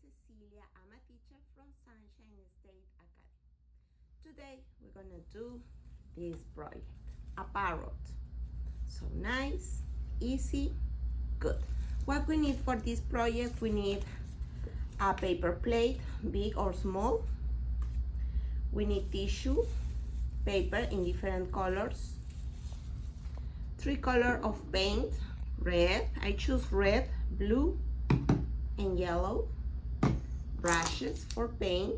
Cecilia. I'm a teacher from Sunshine State Academy. Today we're gonna do this project, a parrot. So nice, easy, good. What we need for this project, we need a paper plate, big or small. We need tissue paper in different colors, 3 colors of paint, red, I choose red, blue, and yellow, brushes for paint,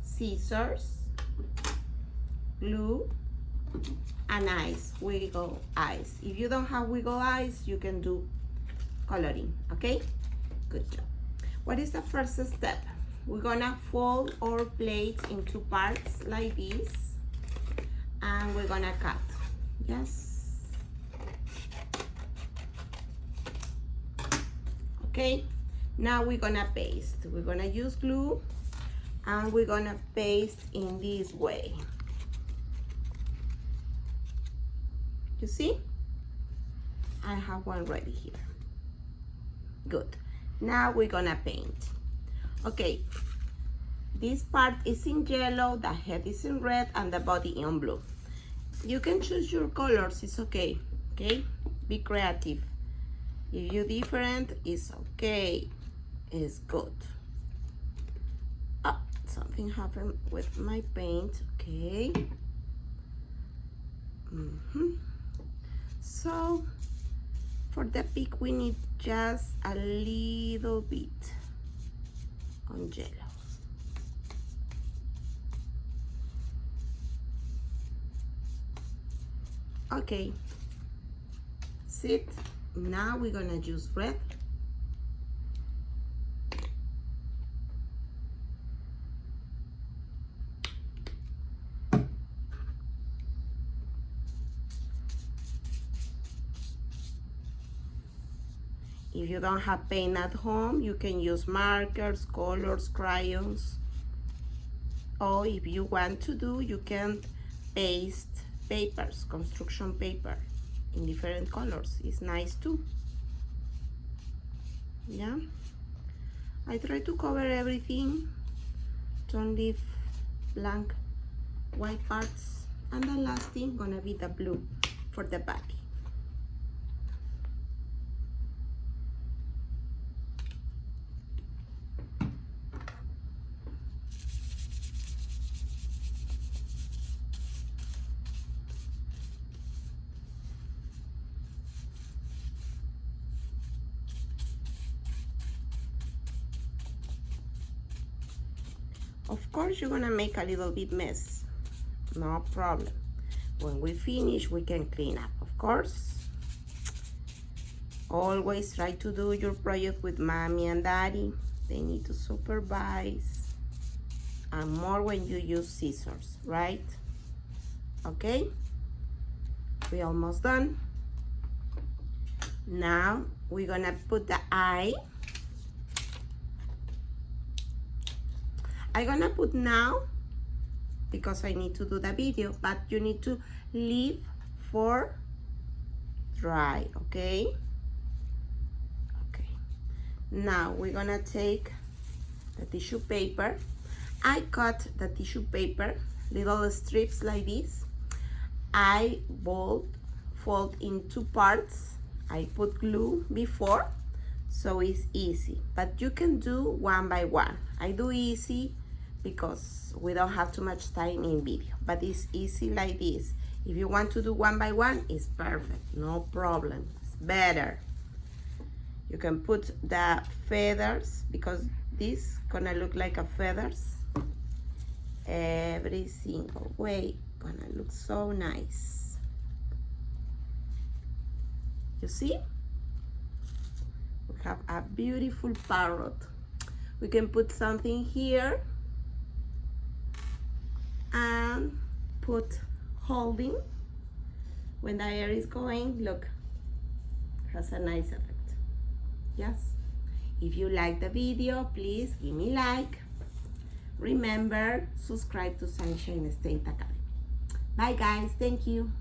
scissors, glue, and eyes, wiggle eyes. If you don't have wiggle eyes, you can do coloring, okay? Good job. What is the first step? We're gonna fold our plate into parts like this, and we're gonna cut. Yes. Okay, now we're gonna paste. We're gonna use glue, and we're gonna paste in this way. You see? I have one ready here. Good. Now we're gonna paint. Okay, this part is in yellow, the head is in red, and the body in blue. You can choose your colors, it's okay, okay? Be creative. If you're different, it's okay, it's good. Oh, something happened with my paint, okay? So, for the peak, we need just a little bit on yellow. Okay, sit. Now we're gonna use red. If you don't have paint at home, you can use markers, colors, crayons. Or if you want to do, you can paste papers, construction paper in different colors. It's nice too. Yeah. I try to cover everything. Don't leave blank white parts. And the last thing gonna be the blue for the body. Of course, you're gonna make a little bit mess, no problem. When we finish, we can clean up, of course. Always try to do your project with mommy and daddy. They need to supervise, and more when you use scissors, right? Okay, we almost done. Now we're gonna put the eye. I'm gonna put now because I need to do the video, but you need to leave for dry, okay? Okay. Now we're gonna take the tissue paper. I cut the tissue paper, little strips like this. I fold in 2 parts. I put glue before, so it's easy, but you can do one by one. I do easy because we don't have too much time in video, but it's easy like this. If you want to do one by one, it's perfect, no problem, it's better. You can put the feathers, because this gonna look like a feathers. Every single way, gonna look so nice. You see? We have a beautiful parrot. We can put something here and put holding when the air is going. Look, has a nice effect. Yes. If you like the video, please give me like. Remember, subscribe to Sunshine State Academy. Bye guys, thank you.